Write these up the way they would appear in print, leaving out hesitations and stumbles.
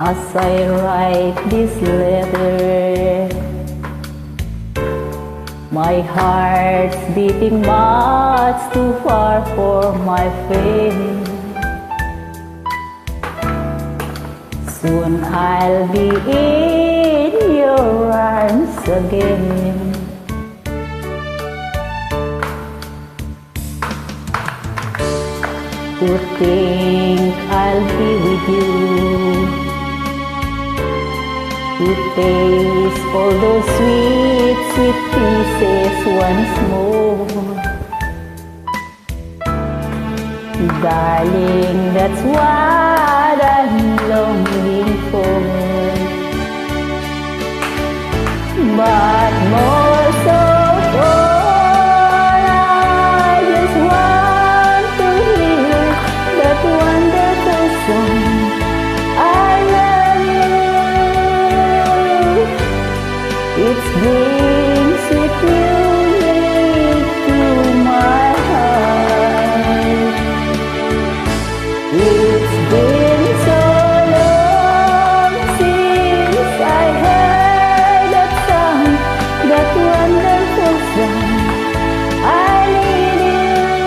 As I write this letter, my heart's beating much too far for my friend. Soon I'll be in your arms again. To think I'll be with you, to taste all those sweet, sweet kisses once more. Darling, that's what I'm longing for. But most of all, I just want to hear that wonderful song, I love you. It brings sweet music to my heart. It's been so long since I heard that song, that wonderful song, I need you.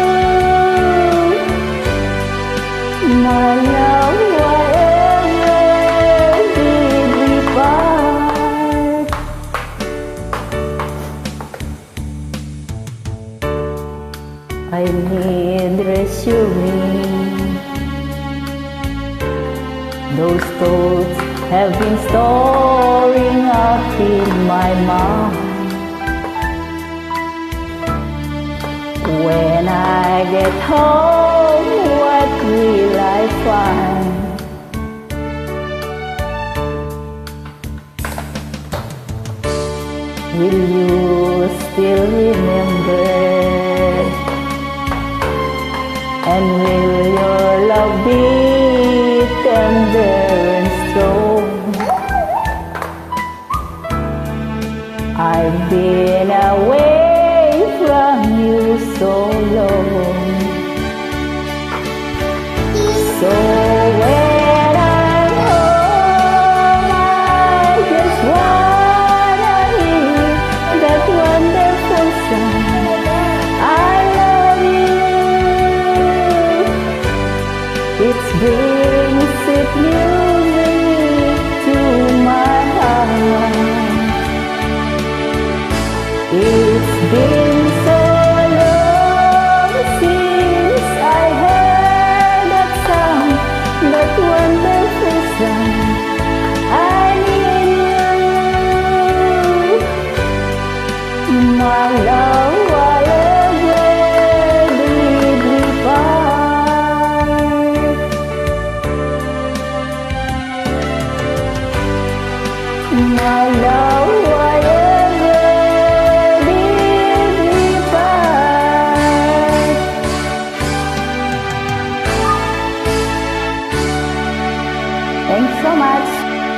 My love, whatever did we part? I need reassuring. Those thoughts have been storing up in my mind. When I get home, what will I find? Will you still remember? And will